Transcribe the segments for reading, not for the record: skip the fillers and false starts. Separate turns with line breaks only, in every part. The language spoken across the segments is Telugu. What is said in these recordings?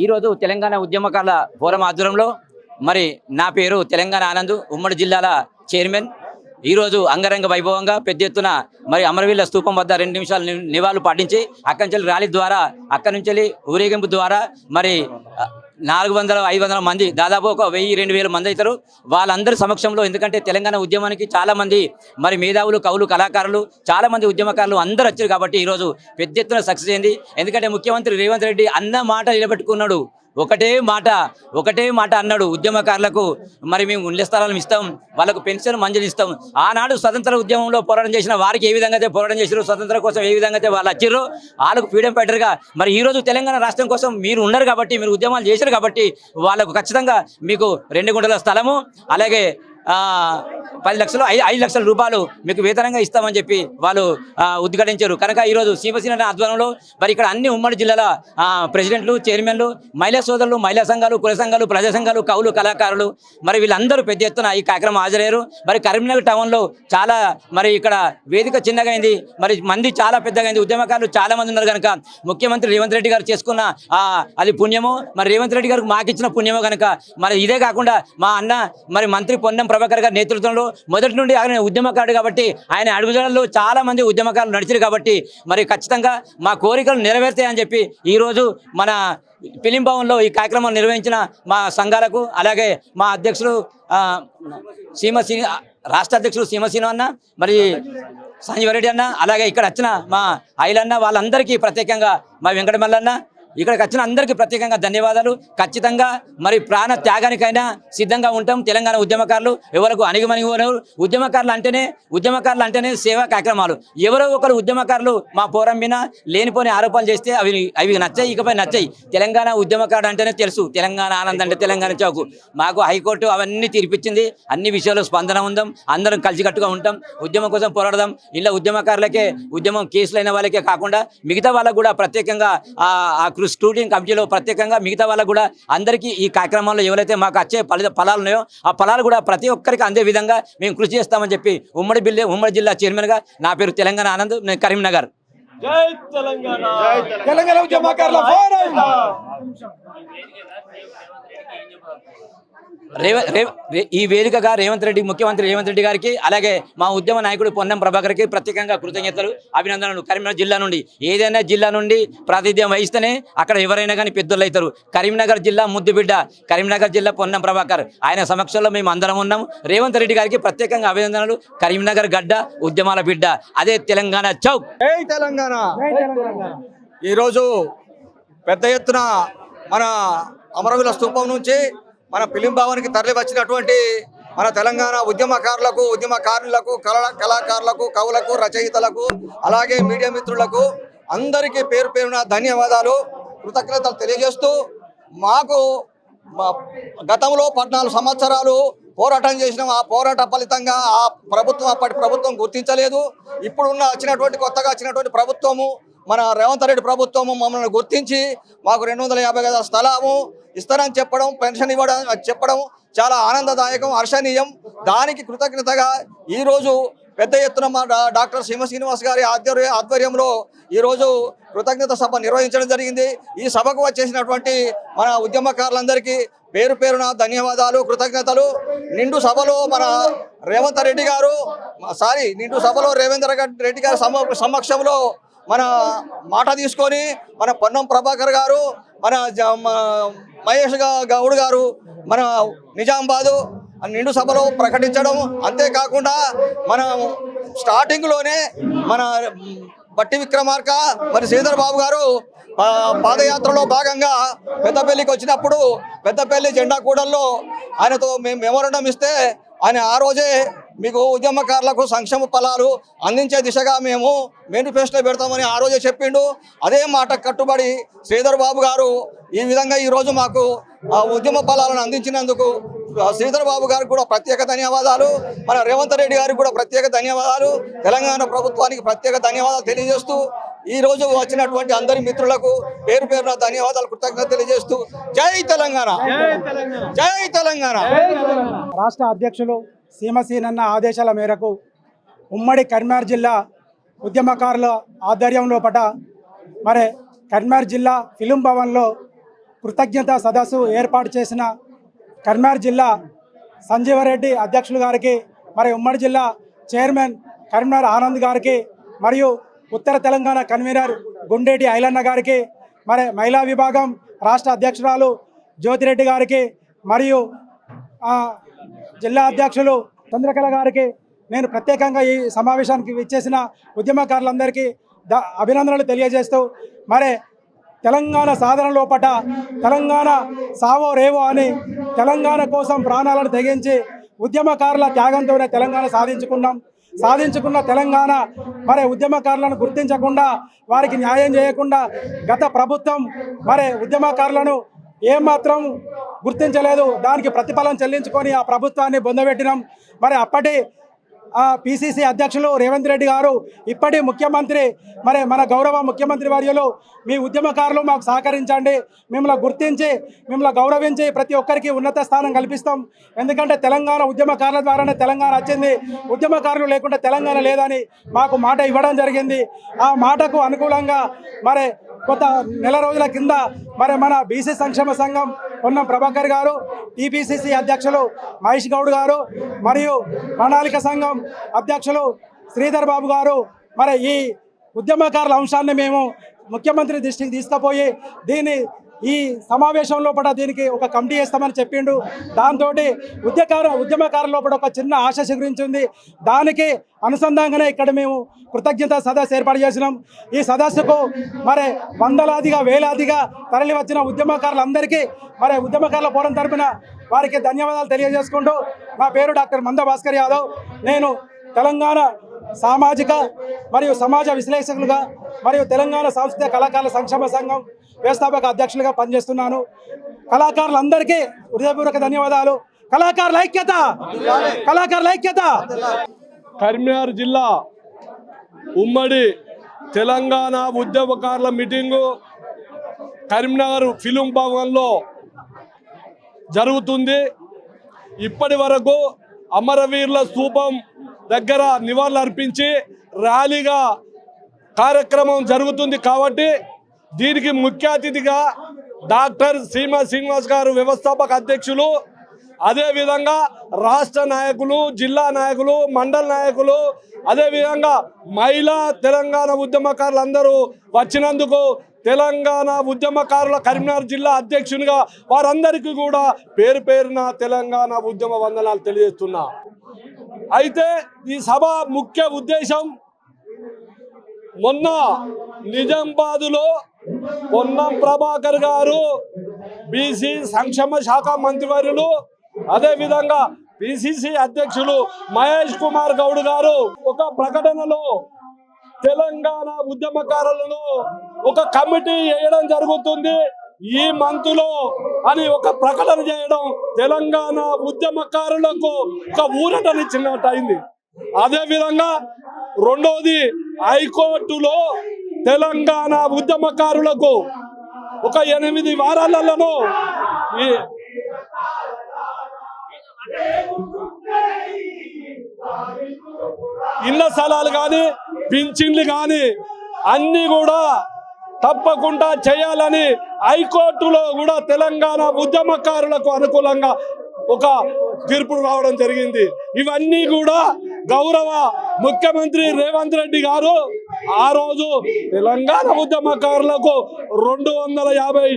ఈరోజు తెలంగాణ ఉద్యమకారుల ఫోరం ఆధ్వర్యంలో మరి నా పేరు తెలంగాణ ఆనంద్, ఉమ్మడి జిల్లాల చైర్మన్. ఈరోజు అంగరంగ వైభవంగా పెద్ద ఎత్తున మరి అమరవీళ్ళ స్తూపం వద్ద 2 నిమిషాలు నివాళులు పాటించి అక్కడి నుంచి ర్యాలీ ద్వారా, అక్కడి నుంచి ఊరేగింపు ద్వారా మరి 400-500 మంది, దాదాపు ఒక 1000-2000 మంది అవుతారు. వాళ్ళందరి సమక్షంలో, ఎందుకంటే తెలంగాణ ఉద్యమానికి చాలా మంది మరి మేధావులు, కవులు, కళాకారులు, చాలా మంది ఉద్యమకారులు అందరూ వచ్చారు. కాబట్టి ఈరోజు పెద్ద ఎత్తున సక్సెస్ అయింది. ఎందుకంటే ముఖ్యమంత్రి రేవంత్ రెడ్డి అన్న మాట నిలబెట్టుకున్నాడు. ఒకటే మాట అన్నాడు, ఉద్యమకారులకు మరి మేము ఇళ్ల స్థలాలు ఇస్తాం, వాళ్ళకు పెన్షన్ మంజూరు ఇస్తాం. ఆనాడు స్వతంత్ర ఉద్యమంలో పోరాటం చేసిన వారికి ఏ విధంగా అయితే పోరాటం చేశారు, స్వతంత్రం కోసం ఏ విధంగా అయితే వాళ్ళు వచ్చారో వాళ్ళకు ఫ్రీడమ్ ఫైటర్గా మరి ఈరోజు తెలంగాణ రాష్ట్రం కోసం మీరు ఉన్నారు కాబట్టి, మీరు ఉద్యమాలు చేశారు కాబట్టి వాళ్ళకు ఖచ్చితంగా మీకు 2 గుంటల స్థలము, అలాగే 10 లక్షలు 5 లక్షల రూపాయలు మీకు వేతనంగా ఇస్తామని చెప్పి వాళ్ళు ఉద్ఘాటించారు. కనుక ఈరోజు శివసేన ఆధ్వర్యంలో మరి ఇక్కడ అన్ని ఉమ్మడి జిల్లాల ప్రెసిడెంట్లు, చైర్మన్లు, మహిళా సోదరులు, మహిళా సంఘాలు, కుల సంఘాలు, ప్రజా సంఘాలు, కవులు, కళాకారులు మరి వీళ్ళందరూ పెద్ద ఎత్తున ఈ కార్యక్రమం హాజరయ్యారు. మరి కరీంనగర్ టౌన్లో చాలా మరి ఇక్కడ వేదిక చిన్నగా అయింది, మరి మంది చాలా పెద్దగా అయింది, ఉద్యమకారులు చాలా మంది ఉన్నారు. కనుక ముఖ్యమంత్రి రేవంత్ రెడ్డి గారు చేసుకున్న అది పుణ్యము, మరి రేవంత్ రెడ్డి గారికి మాకు ఇచ్చిన పుణ్యమో. కనుక మరి ఇదే కాకుండా మా అన్న మరి మంత్రి పొన్నం ప్రభాకర్ గారి నేతృత్వంలో మొదటి నుండి ఆయన ఉద్యమకారుడు కాబట్టి, ఆయన అడుగుజాడల్లో చాలా మంది ఉద్యమకారులు నడిచారు. కాబట్టి మరి ఖచ్చితంగా మా కోరికలు నెరవేరుతాయని చెప్పి ఈరోజు మన ఫిలిం భవన్లో ఈ కార్యక్రమం నిర్వహించిన మా సంఘాలకు, అలాగే మా అధ్యక్షులు రాష్ట్ర అధ్యక్షులు సీమశ్రీను అన్న, మరి సంజీవరెడ్డి అన్న, అలాగే ఇక్కడ వచ్చిన మా ఐలన్న, వాళ్ళందరికీ ప్రత్యేకంగా మా వెంకటమల్లన్న, ఇక్కడికి వచ్చిన అందరికీ ప్రత్యేకంగా ధన్యవాదాలు. ఖచ్చితంగా మరి ప్రాణ త్యాగానికైనా సిద్ధంగా ఉంటాం. తెలంగాణ ఉద్యమకారులు ఎవరికి అణిగిమణిగిపోరు. ఉద్యమకారులు అంటేనే సేవా కార్యక్రమాలు. ఎవరో ఒకరు ఉద్యమకారులు మా పోరం మీద లేనిపోని ఆరోపణలు చేస్తే అవి నచ్చాయి, ఇకపై నచ్చాయి. తెలంగాణ ఉద్యమకారుడు అంటేనే తెలుసు, తెలంగాణ ఆనందం అంటే తెలంగాణ చౌకు. మాకు హైకోర్టు అవన్నీ తీర్పిచ్చింది. అన్ని విషయాల్లో స్పందన ఉందాం, అందరం కలిసికట్టుగా ఉంటాం, ఉద్యమం కోసం పోరాడదాం. ఇలా ఉద్యమకారులకే, ఉద్యమం కేసులైన వాళ్ళకే కాకుండా మిగతా వాళ్ళకు కూడా ప్రత్యేకంగా స్క్రూటినీ కమిటీలో ప్రత్యేకంగా మిగతా వాళ్ళకు కూడా అందరికీ ఈ కార్యక్రమంలో ఎవరైతే మాకు వచ్చే ఫలాలు ఉన్నాయో ఆ ఫలాలు కూడా ప్రతి ఒక్కరికి అందే విధంగా మేము కృషి చేస్తామని చెప్పి ఉమ్మడి జిల్లా చైర్మన్గా నా పేరు తెలంగాణ ఆనంద్, నేను కరీంనగర్.
జై తెలంగాణ, తెలంగాణ ఉద్యమకారుల ఫోరం.
ఈ వేదికగా ముఖ్యమంత్రి రేవంత్ రెడ్డి గారికి, అలాగే మా ఉద్యమ నాయకుడు పొన్నం ప్రభాకర్కి ప్రత్యేకంగా కృతజ్ఞతలు, అభినందనలు. కరీంనగర్ జిల్లా నుండి, ఏదైనా జిల్లా నుండి ప్రాతినిధ్యం వహిస్తేనే అక్కడ ఎవరైనా కానీ పెద్దలు అవుతారు. కరీంనగర్ జిల్లా ముద్దుబిడ్డ, కరీంనగర్ జిల్లా పొన్నం ప్రభాకర్, ఆయన సమక్షంలో మేము అందరం ఉన్నాం. రేవంత్ రెడ్డి గారికి ప్రత్యేకంగా అభినందనలు. కరీంనగర్ గడ్డ, ఉద్యమాల బిడ్డ, అదే తెలంగాణ చౌక్.
జై తెలంగాణ. ఈరోజు పెద్ద ఎత్తున మన అమరవీరుల స్తూపం నుంచి మన ఫిలిం భవన్కి తరలి వచ్చినటువంటి మన తెలంగాణ ఉద్యమకారులకు, ఉద్యమకారులకు, కళాకారులకు, కవులకు, రచయితలకు, అలాగే మీడియా మిత్రులకు అందరికీ పేరు పేరున ధన్యవాదాలు, కృతజ్ఞతలు తెలియజేస్తూ, మాకు గతంలో 14 సంవత్సరాలు పోరాటం చేసినాం. ఆ పోరాట ఫలితంగా అప్పటి ప్రభుత్వం గుర్తించలేదు. ఇప్పుడున్న కొత్తగా వచ్చినటువంటి ప్రభుత్వము, మన రేవంత్ రెడ్డి ప్రభుత్వము మమ్మల్ని గుర్తించి మాకు 250 గజాల స్థలము ఇస్తారని చెప్పడం, పెన్షన్ ఇవ్వడం చెప్పడం చాలా ఆనందదాయకం, హర్షణీయం. దానికి కృతజ్ఞతగా ఈరోజు పెద్ద ఎత్తున మా డాక్టర్ శ్రీనివాస్ గారి ఆధ్వర్యంలో ఈరోజు కృతజ్ఞత సభ నిర్వహించడం జరిగింది. ఈ సభకు వచ్చేసినటువంటి మన ఉద్యమకారులందరికీ పేరు పేరున ధన్యవాదాలు, కృతజ్ఞతలు. నిండు సభలో రేవంత్ రెడ్డి గారి సమక్షంలో మన మాట తీసుకొని మన పొన్నం ప్రభాకర్ గారు, మన మహేష్ గౌడ్ గారు మన నిజామాబాదు నిండు సభలో ప్రకటించడం, అంతేకాకుండా మన స్టార్టింగ్లోనే మన బట్టి విక్రమార్క మరి శ్రీధర్ బాబు గారు పాదయాత్రలో భాగంగా పెద్దపల్లికి వచ్చినప్పుడు పెద్దపల్లి జెండా కూడల్లో ఆయనతో మేము మెమోరండం ఇస్తే ఆయన ఆ రోజే మీకు ఉద్యమకారులకు సంక్షేమ ఫలాలు అందించే దిశగా మేము మేనిఫెస్టో పెడతామని ఆ రోజే చెప్పిండు. అదే మాట కట్టుబడి శ్రీధర్ బాబు గారు ఈ విధంగా ఈరోజు మాకు ఉద్యమ ఫలాలను అందించినందుకు శ్రీధర్ బాబు గారికి కూడా ప్రత్యేక ధన్యవాదాలు, మన రేవంత్ రెడ్డి గారికి కూడా ప్రత్యేక ధన్యవాదాలు, తెలంగాణ ప్రభుత్వానికి ప్రత్యేక ధన్యవాదాలు తెలియజేస్తూ ఈ రోజు వచ్చినటువంటి అందరి మిత్రులకు పేరు పేరున ధన్యవాదాలు, కృతజ్ఞతలు తెలియజేస్తూ జై తెలంగాణ, జై తెలంగాణ.
రాష్ట్ర అధ్యక్షులు సీమసీనన్న ఆదేశాల మేరకు ఉమ్మడి కరీంనగర్ జిల్లా ఉద్యమకారుల ఆధ్వర్యంలో మరి కరీంనగర్ జిల్లా ఫిలిం భవన్లో కృతజ్ఞత సదస్సు ఏర్పాటు చేసిన కరీంనగర్ జిల్లా సంజీవరెడ్డి అధ్యక్షులు గారికి, మరి ఉమ్మడి జిల్లా చైర్మన్ కరీంనగర్ ఆనంద్ గారికి, మరియు ఉత్తర తెలంగాణ కన్వీనర్ గుండేటి ఐలన్న గారికి, మరి మహిళా విభాగం రాష్ట్ర అధ్యక్షురాలు జ్యోతిరెడ్డి గారికి, మరియు జిల్లా అధ్యక్షులు చంద్రకళ గారికి నేను ప్రత్యేకంగా ఈ సమావేశానికి విచ్చేసిన ఉద్యమకారులందరికీ అభినందనలు తెలియజేస్తూ, మరి తెలంగాణ సాధన లోపట తెలంగాణ సావో రేవో అని తెలంగాణ కోసం ప్రాణాలను తెగించి ఉద్యమకారుల త్యాగంతోనే తెలంగాణ సాధించుకున్న తెలంగాణ మరి ఉద్యమకారులను గుర్తించకుండా వారికి న్యాయం చేయకుండా గత ప్రభుత్వం మరి ఉద్యమకారులను ఏమాత్రం గుర్తించలేదు. దానికి ప్రతిఫలం చెల్లించుకొని ఆ ప్రభుత్వాన్ని బొందబెట్టినాం. మరి అప్పటి పిసిసి అధ్యక్షులు రేవంత్ రెడ్డి గారు, ఇప్పటి ముఖ్యమంత్రి మరి మన గౌరవ ముఖ్యమంత్రి వర్యులు, మీ ఉద్యమకారులు మాకు సహకరించండి, మిమ్మల్ని గుర్తించి మిమ్మల్ని గౌరవించి ప్రతి ఒక్కరికి ఉన్నత స్థానం కల్పిస్తాం. ఎందుకంటే తెలంగాణ ఉద్యమకారుల ద్వారానే తెలంగాణ వచ్చింది, ఉద్యమకారులు లేకుండా తెలంగాణ లేదని మాకు మాట ఇవ్వడం జరిగింది. ఆ మాటకు అనుకూలంగా మరి కొత్త నెల రోజుల కింద మరి మన బీసీ సంక్షేమ సంఘం పొన్నం ప్రభాకర్ గారు, టీపీసీసీ అధ్యక్షులు మహేష్ గౌడ్ గారు, మరియు ప్రణాళిక సంఘం అధ్యక్షులు శ్రీధర్ బాబు గారు మరి ఈ ఉద్యమకారుల అంశాన్ని మేము ముఖ్యమంత్రి దృష్టికి తీసుకుపోయి ఈ సమావేశం లోపల దీనికి ఒక కమిటీ వేస్తామని చెప్పిండు. దాంతో ఉద్యమకారుల లోపల ఒక చిన్న ఆశ చిగురించింది. దానికి అనుసంధానంగానే ఇక్కడ మేము కృతజ్ఞత సదస్సు ఏర్పాటు చేసినాం. ఈ సదస్సుకు మరి వందలాదిగా వేలాదిగా తరలి వచ్చిన ఉద్యమకారులందరికీ మరి ఉద్యమకారుల పోరం తరపున వారికి ధన్యవాదాలు తెలియజేసుకుంటూ, నా పేరు డాక్టర్ మంద భాస్కర్ యాదవ్. నేను తెలంగాణ సామాజిక మరియు సమాజ విశ్లేషకులుగా మరియు తెలంగాణ సాంస్కృతిక కళాకారుల సంక్షేమ సంఘం వ్యవస్థాపక అధ్యక్షులుగా పనిచేస్తున్నాను. కళాకారులందరికీ హృదయపూర్వక ధన్యవాదాలు. కళాకారుల ఐక్యత, కళాకారుల ఐక్యత.
కరీంనగర్ జిల్లా ఉమ్మడి తెలంగాణ ఉద్యమకారుల మీటింగు కరీంనగర్ ఫిలిం భవన్లో జరుగుతుంది. ఇప్పటి వరకు అమరవీరుల స్తూపం దగ్గర నివాళులు అర్పించి ర్యాలీగా కార్యక్రమం జరుగుతుంది. కాబట్టి దీనికి ముఖ్య అతిథిగా డాక్టర్ సీమ శ్రీనివాస్ గారు వ్యవస్థాపక అధ్యక్షులు, అదేవిధంగా రాష్ట్ర నాయకులు, జిల్లా నాయకులు, మండల నాయకులు, అదేవిధంగా మహిళా తెలంగాణ ఉద్యమకారులు అందరూ వచ్చినందుకు తెలంగాణ ఉద్యమకారుల కరీంనగర్ జిల్లా అధ్యక్షునిగా వారందరికీ కూడా పేరు పేరున తెలంగాణ ఉద్యమ వందనాలు తెలియజేస్తున్నా. అయితే ఈ సభ ముఖ్య ఉద్దేశం, మొన్న నిజామాబాదులో పొన్నం ప్రభాకర్ గారు బీసీ సంక్షేమ శాఖ మంత్రివర్యులు, అదేవిధంగా పిసిసి అధ్యక్షులు మహేష్ కుమార్ గౌడ్ గారు ఒక ప్రకటనలో తెలంగాణ ఉద్యమకారులను ఒక కమిటీ వేయడం జరుగుతుంది ఈ మంత్లో అని ఒక ప్రకటన చేయడం తెలంగాణ ఉద్యమకారులకు ఒక ఊరటనిచ్చినట్టు అయింది. అదేవిధంగా రెండోది, హైకోర్టులో తెలంగాణ ఉద్యమకారులకు ఒక 8 వారాలలో ఈ ఇళ్ల స్థలాలు కానీ పింఛన్లు కానీ అన్ని కూడా తప్పకుండా చేయాలని హైకోర్టులో కూడా తెలంగాణ ఉద్యమకారులకు అనుకూలంగా ఒక తీర్పు రావడం జరిగింది. ఇవన్నీ కూడా గౌరవ ముఖ్యమంత్రి రేవంత్ రెడ్డి గారు ఆ రోజు తెలంగాణ ఉద్యమకారులకు 250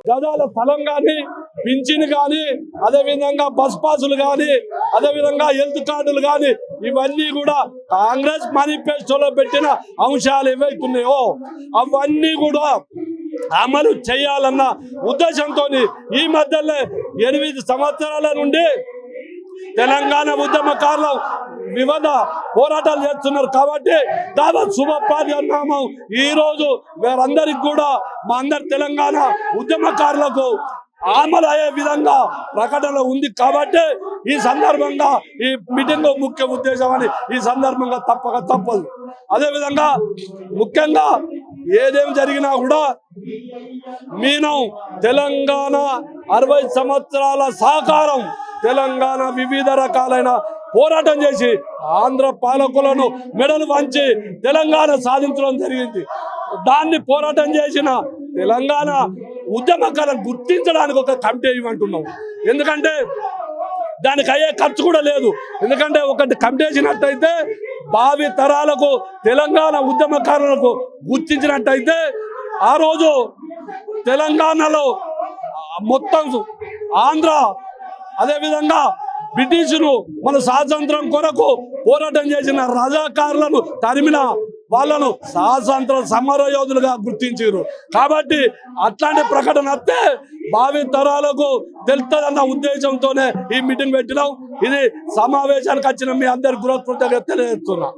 గజాల స్థలం కానీ, పింఛన్ కానీ, అదేవిధంగా బస్ పాసులు కానీ, అదేవిధంగా హెల్త్ కార్డులు కానీ, ఇవన్నీ కూడా కాంగ్రెస్ మేనిఫెస్టోలో పెట్టిన అంశాలు ఏవైతున్నాయో అవన్నీ కూడా అమలు చేయాలన్న ఉద్దేశంతో ఈ మధ్యలో 8 సంవత్సరాల నుండి తెలంగాణ ఉద్యమకారులు వివిధ పోరాటాలు చేస్తున్నారు. కాబట్టి దాదాపు శుభపార్యనామం ఈ రోజు వీరందరికి కూడా మా అందరి తెలంగాణ ఉద్యమకారులకు అమలు అయ్యే విధంగా ప్రకటన ఉంది. కాబట్టి ఈ సందర్భంగా ఈ మీటింగ్ ముఖ్య ఉద్దేశం అని ఈ సందర్భంగా తప్పదు. అదేవిధంగా ముఖ్యంగా ఏదేమి జరిగినా కూడా నేను తెలంగాణ 60 సంవత్సరాల సహకారం, తెలంగాణ వివిధ రకాలైన పోరాటం చేసి ఆంధ్ర పాలకులను మెడలు వంచి తెలంగాణ సాధించడం జరిగింది. దాన్ని పోరాటం చేసిన తెలంగాణ ఉద్యమకాలను గుర్తించడానికి ఒక కమిటీ ఇవ్వమంటున్నాం. ఎందుకంటే దానికి అయ్యే ఖర్చు కూడా లేదు. ఎందుకంటే ఒకటి కమిటీ వేసినట్టయితే భావి తరాలకు తెలంగాణ ఉద్యమకారులకు గుర్తించినట్టయితే ఆ రోజు తెలంగాణలో మొత్తం ఆంధ్ర అదేవిధంగా బ్రిటిషులు మన స్వాతంత్రం కొరకు పోరాటం చేసిన రజాకారులను తరిమిన వాళ్ళను స్వాతంత్ర సమర యోధులుగా గుర్తించారు. కాబట్టి అట్లాంటి ప్రకటన వస్తే భావి తరాలకు తెలుస్తుందన్న ఉద్దేశంతోనే ఈ మీటింగ్ పెట్టినాం. ఇది సమావేశానికి వచ్చిన మీ అందరి కృతజ్ఞతలు తెలియజేస్తున్నా.